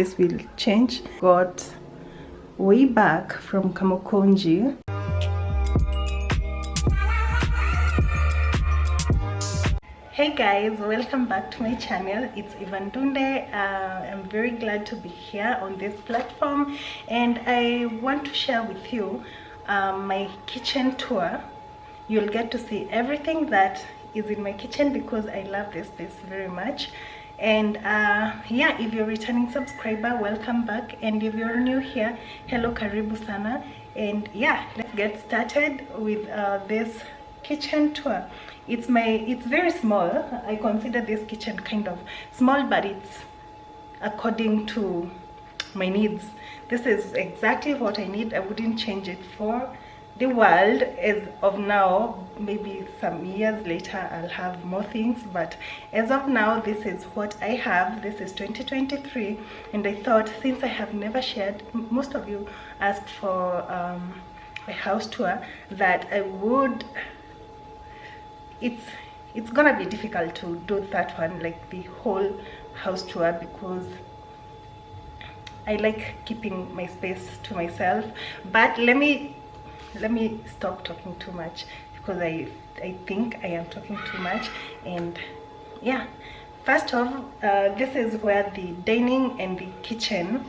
This will change. Got way back from Kamukonji. Hey guys, welcome back to my channel. It's Ndunde. I'm very glad to be here on this platform, and I want to share with you my kitchen tour. You'll get to see everything that is in my kitchen because I love this place very much. And yeah, if you're a returning subscriber, welcome back, and if you're new here, hello, karibu sana. And yeah, let's get started with this kitchen tour. It's very small. I consider this kitchen kind of small, but it's according to my needs. This is exactly what I need. I wouldn't change it for the world. As of now, maybe some years later I'll have more things, but as of now, this is what I have. This is 2023, and I thought, since I have never shared, most of you asked for a house tour, that I would. It's gonna be difficult to do that one, like the whole house tour, because I like keeping my space to myself. But let me stop talking too much, because I think I am talking too much. And yeah, first off, this is where the dining and the kitchen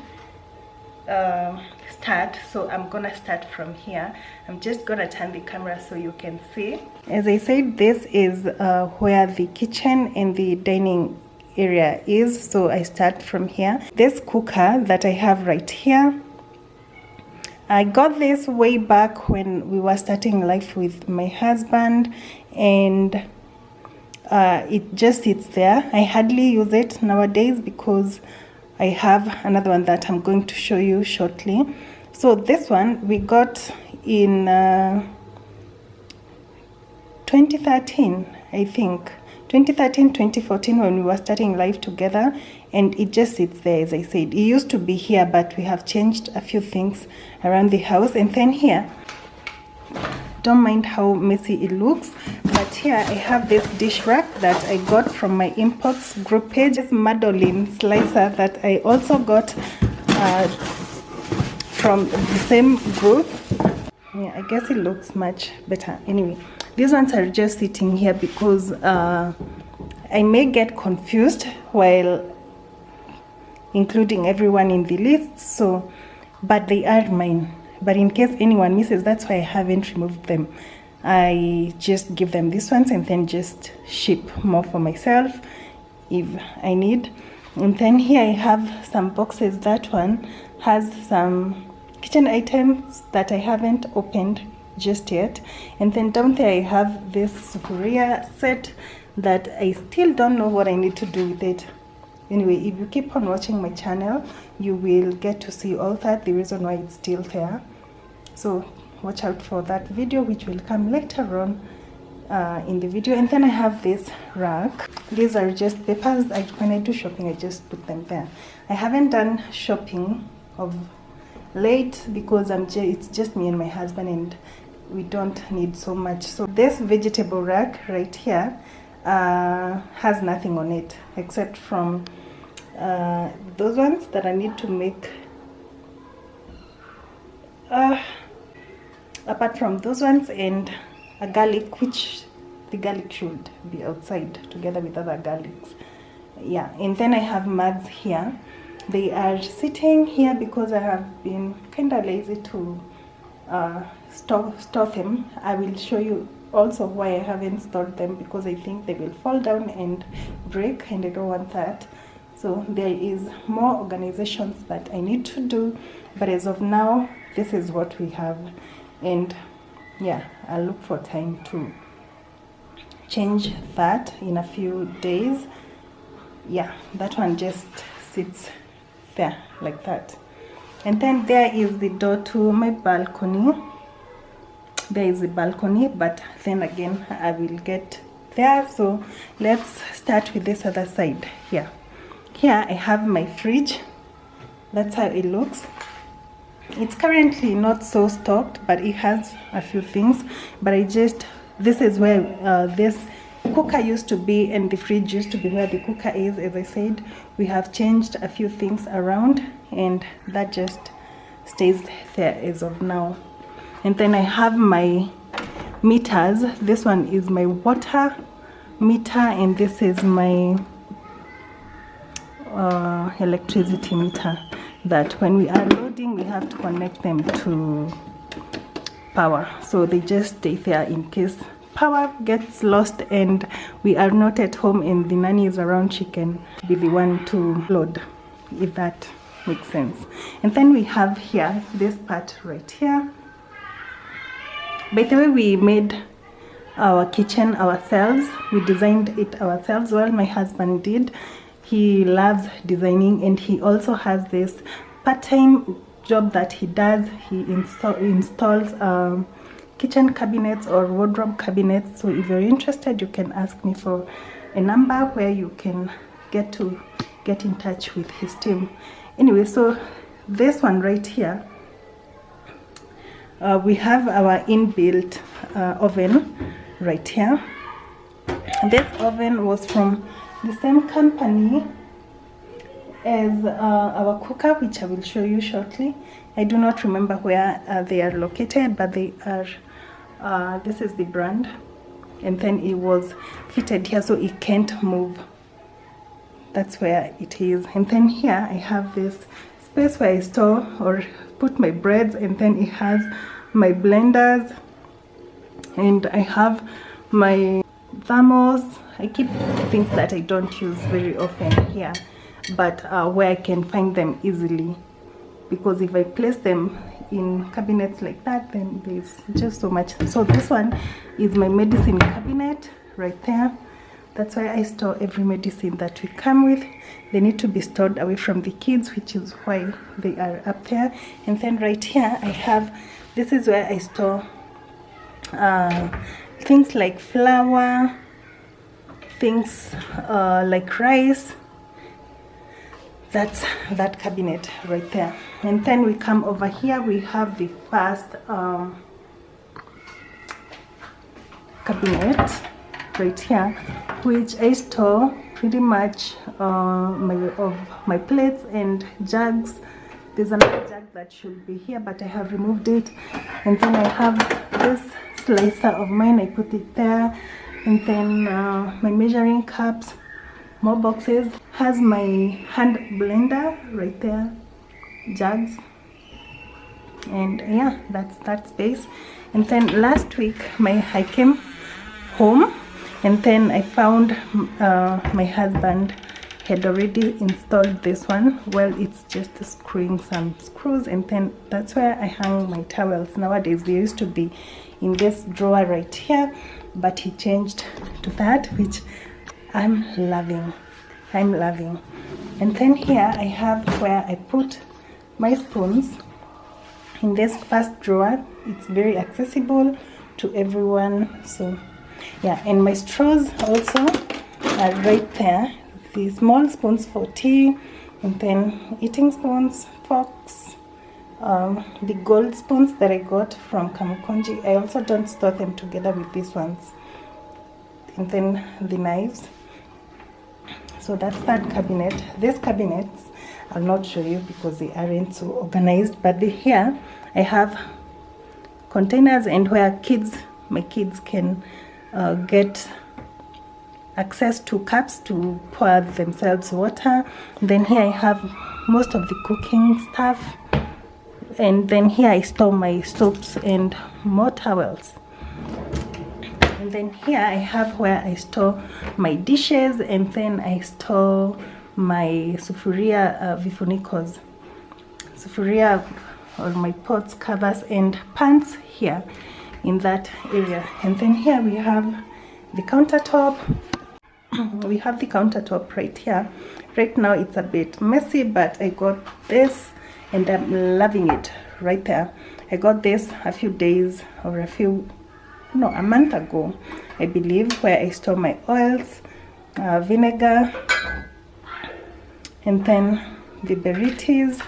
start, so I'm gonna start from here. I'm just gonna turn the camera so you can see. As I said, this is where the kitchen and the dining area is, so I start from here. This cooker that I have right here, I got this way back when we were starting life with my husband, and it just sits there. I hardly use it nowadays because I have another one that I'm going to show you shortly. So this one we got in 2013, I think 2013, 2014, when we were starting life together, and it just sits there. As I said, it used to be here, but we have changed a few things around the house. And then here, don't mind how messy it looks, but here I have this dish rack that I got from my imports group page. This Madeline slicer that I also got from the same group. Yeah, I guess it looks much better. Anyway, these ones are just sitting here because I may get confused while including everyone in the list, so, but they are mine. But in case anyone misses, that's why I haven't removed them. I just give them these ones and then just ship more for myself if I need. And then here I have some boxes. That one has some kitchen items that I haven't opened just yet. And then down there I have this sufuria set that I still don't know what I need to do with it. Anyway, if you keep on watching my channel, you will get to see all that, the reason why it's still there. So watch out for that video, which will come later on in the video. And then I have this rack. These are just papers. When I do shopping, I just put them there. I haven't done shopping of late because it's just me and my husband, and we don't need so much. So this vegetable rack right here has nothing on it except from those ones that I need to make. Apart from those ones, and a garlic, which the garlic should be outside together with other garlics. Yeah, and then I have mugs here. They are sitting here because I have been kind of lazy to store them. I will show you also why I haven't stored them, because I think they will fall down and break, and I don't want that. So there is more organizations that I need to do, but as of now, this is what we have. And yeah, I'll look for time to change that in a few days. Yeah, that one just sits there like that. And then there is the door to my balcony. There is a balcony, but then again I will get there. So let's start with this other side. Here I have my fridge. That's how it looks. It's currently not so stocked, but it has a few things. But this is where this cooker used to be, and the fridge used to be where the cooker is. As I said, we have changed a few things around, and that just stays there as of now. And then I have my meters. This one is my water meter, and this is my electricity meter, that when we are loading we have to connect them to power, so they just stay there in case power gets lost and we are not at home and the nanny is around. She can be the one to load, if that makes sense. And then we have here this part right here. By the way, we made our kitchen ourselves. We designed it ourselves. Well, my husband did. He loves designing, and he also has this part-time job that he does. He installs kitchen cabinets or wardrobe cabinets. So if you're interested, you can ask me for a number where you can get in touch with his team. Anyway, so this one right here, we have our inbuilt oven right here. This oven was from the same company as our cooker, which I will show you shortly. I do not remember where they are located, but they are, this is the brand, and then it was fitted here so it can't move. That's where it is. And then here I have this space where I store or put my breads, and then it has my blenders, and I have my thermos. I keep things that I don't use very often here, but where I can find them easily, because if I place them in cabinets like that, then there's just so much. So this one is my medicine cabinet right there. That's why I store every medicine that we come with. They need to be stored away from the kids, which is why they are up there. And then right here I have, this is where I store things like flour, things like rice. That's that cabinet right there. And then we come over here, we have the first cabinet right here, which I store pretty much my plates and jugs. There's another jug that should be here, but I have removed it. And then I have this slicer of mine, I put it there. And then my measuring cups, more boxes, has my hand blender right there, jugs, and yeah, that's that space. And then last week I came home, and then I found my husband had already installed this one. Well, it's just screwing some screws, and then that's where I hang my towels. Nowadays they used to be in this drawer right here, but he changed to that, which I'm loving. And then here I have where I put my spoons in this first drawer. It's very accessible to everyone. So yeah, and my straws also are right there. The small spoons for tea, and then eating spoons, forks, the gold spoons that I got from Kamukonji. I also don't store them together with these ones. And then the knives. So that's that cabinet. These cabinets I'll not show you because they aren't so organized, but here I have containers and where my kids can get access to cups to pour themselves water. Then here I have most of the cooking stuff, and then here I store my soaps and more towels. And then here I have where I store my dishes, and then I store my sufuria vifunikos, sufuria or my pots, covers and pans here in that area. And then here we have the countertop. We have the countertop right here. Right now it's a bit messy, but I got this and I'm loving it right there. I got this a few days or a month ago, I believe, where I store my oils, vinegar, and then the berries,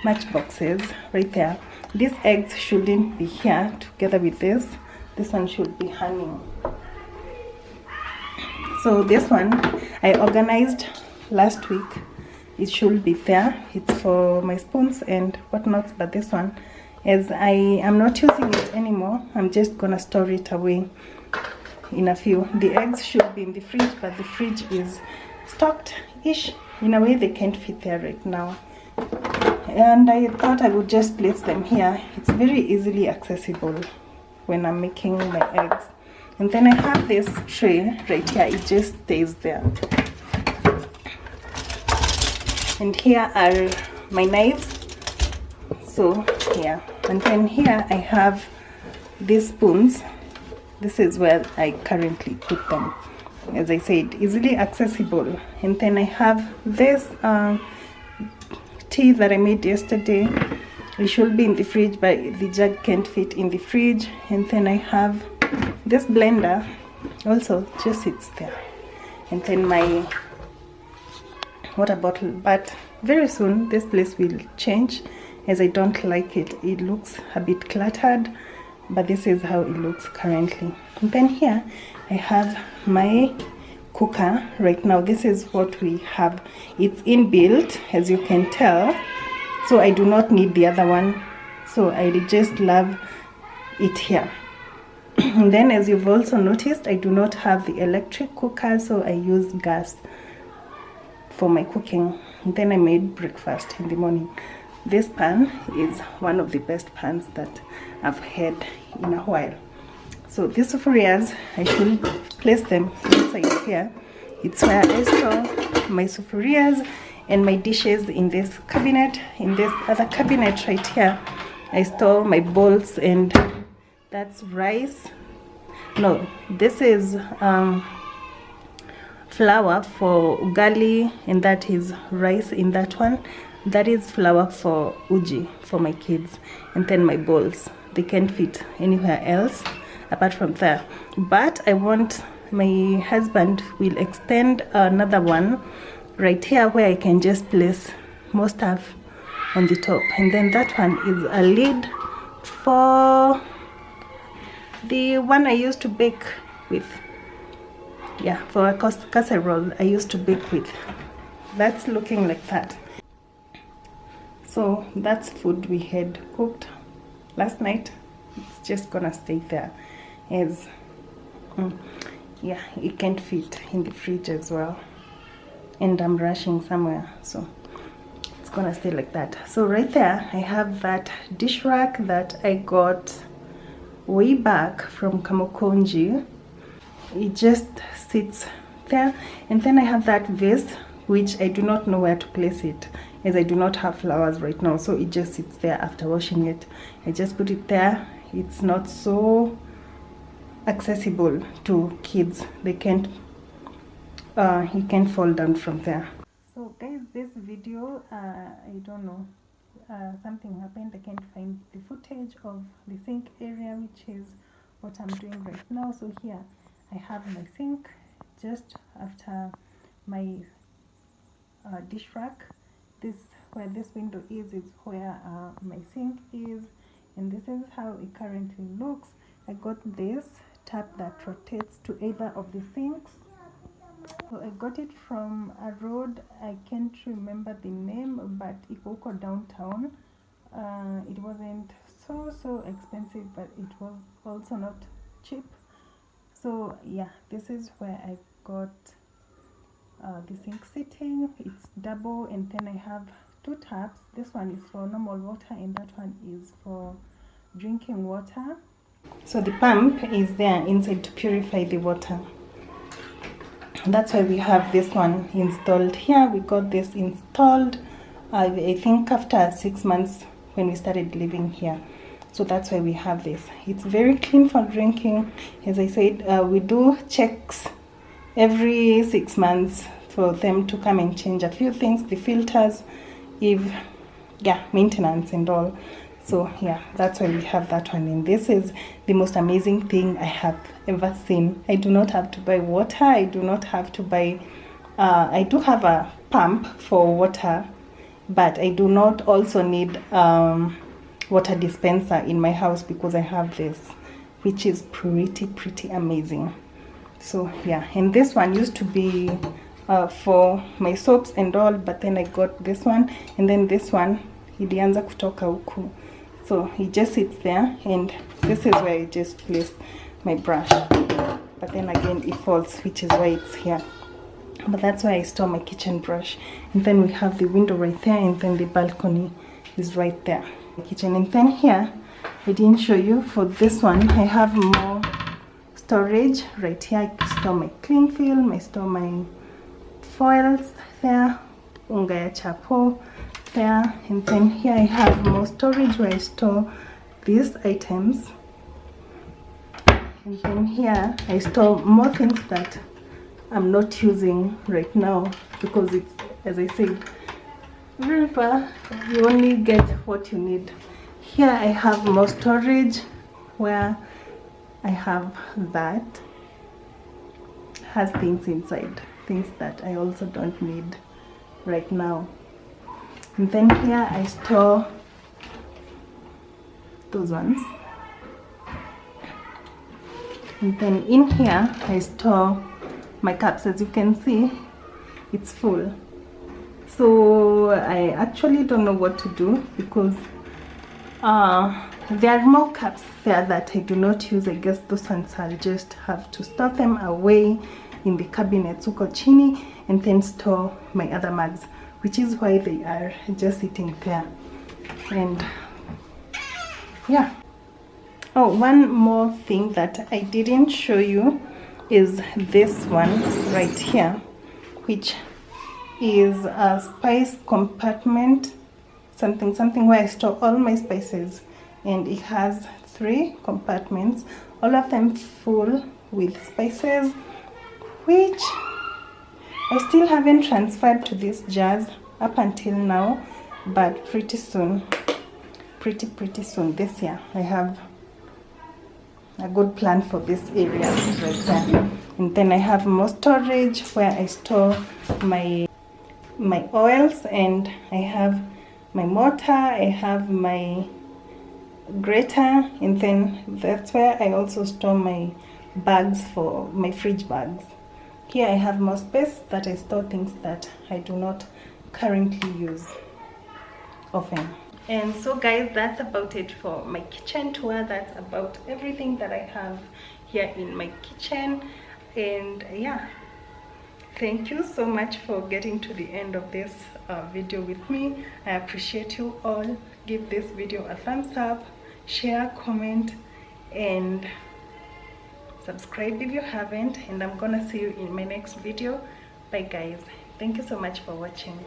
matchboxes right there. These eggs shouldn't be here together with this. This one should be hanging So this one I organized last week. It should be there. It's for my spoons and whatnot, but this one, as I am not using it anymore, I'm just gonna store it away in a few. The eggs should be in the fridge, but the fridge is stocked-ish. In a way, they can't fit there right now. And I thought I would just place them here. It's very easily accessible when I'm making my eggs. And then I have this tray right here. It just stays there. And here are my knives. So yeah, and then here I have these spoons. This is where I currently put them. As I said, easily accessible. And then I have this tea that I made yesterday. It should be in the fridge, but the jug can't fit in the fridge. And then I have this blender, also just sits there. And then my water bottle, but very soon this place will change, as I don't like it. It looks a bit cluttered, but this is how it looks currently. And then here I have my cooker. Right now this is what we have. It's inbuilt, as you can tell, so I do not need the other one, so I just love it here. And then, as you've also noticed, I do not have the electric cooker, so I use gas for my cooking. And then I made breakfast in the morning. This pan is one of the best pans that I've had in a while. So these sufurias, I should place them inside here. It's where I store my sufurias and my dishes, in this cabinet. In this other cabinet right here, I store my bowls, and that's rice. No, this is flour for ugali, and that is rice in that one. That is flour for uji for my kids. And then my bowls, they can't fit anywhere else apart from there. But I want, my husband will extend another one right here where I can just place more stuff on the top. And then that one is a lid for the one I used to bake with. Yeah, for a casserole I used to bake with. That's looking like that. So that's food we had cooked last night. It's just gonna stay there, as yeah, it can't fit in the fridge as well, and I'm rushing somewhere, so it's gonna stay like that. So right there I have that dish rack that I got way back from Kamukonji. It just sits there. And then I have that vase, which I do not know where to place it, as I do not have flowers right now, so it just sits there after washing it. I just put it there. It's not so accessible to kids. They can't he can't fall down from there. So guys, this video, I don't know, something happened. I can't find the footage of the sink area, which is what I'm doing right now. So here I have my sink just after my dish rack. This, where this window is where my sink is, and this is how it currently looks. I got this tap that rotates to either of the sinks. So I got it from a road, I can't remember the name, but Ikoko downtown. It wasn't so expensive, but it was also not cheap. So yeah, this is where I got the sink sitting. It's double, and then I have two taps. This one is for normal water, and that one is for drinking water. So the pump is there inside to purify the water. That's why we have this one installed here. We got this installed I think after 6 months when we started living here. So that's why we have this. It's very clean for drinking. As I said, we do checks every 6 months for them to come and change a few things, the filters, if yeah, maintenance and all. So yeah, that's why we have that one. And this is the most amazing thing I have ever seen. I do not have to buy water. I do not have to buy I do have a pump for water, but I do not also need water dispenser in my house because I have this, which is pretty amazing. So yeah, and this one used to be for my soaps and all, but then I got this one, and then this one ilianza kutoka huku, so it just sits there, and this is where I just place my brush, but then again it falls, which is why it's here. But that's where I store my kitchen brush. And then we have the window right there, and then the balcony is right there, the kitchen. And then here, I didn't show you, for this one I have more storage right here. I store my cling film, I store my foils there, unga ya chapo there, and then here I have more storage where I store these items. And then here I store more things that I'm not using right now, because it's, as I said, river, you only get what you need. Here I have more storage where I have that has things inside, things that I also don't need right now. And then here I store those ones. And then in here I store my cups. As you can see, it's full. So I actually don't know what to do, because there are more cups there that I do not use. I guess those ones I'll just have to store them away in the cabinet huko chini, and then store my other mugs, which is why they are just sitting there. And yeah. Oh, one more thing that I didn't show you is this one right here, which is a spice compartment, something where I store all my spices, and it has 3 compartments, all of them full with spices, which I still haven't transferred to these jars up until now, but pretty soon, pretty soon this year, I have a good plan for this area right there. And then I have more storage where I store my oils, and I have my mortar, I have my grater, and then that's where I also store my bags, for my fridge bags. Here I have more space that I store things that I do not currently use often. And so guys, that's about it for my kitchen tour. That's about everything that I have here in my kitchen. And yeah, thank you so much for getting to the end of this video with me. I appreciate you all. Give this video a thumbs up, share, comment, and subscribe if you haven't. And I'm gonna see you in my next video. Bye guys, thank you so much for watching.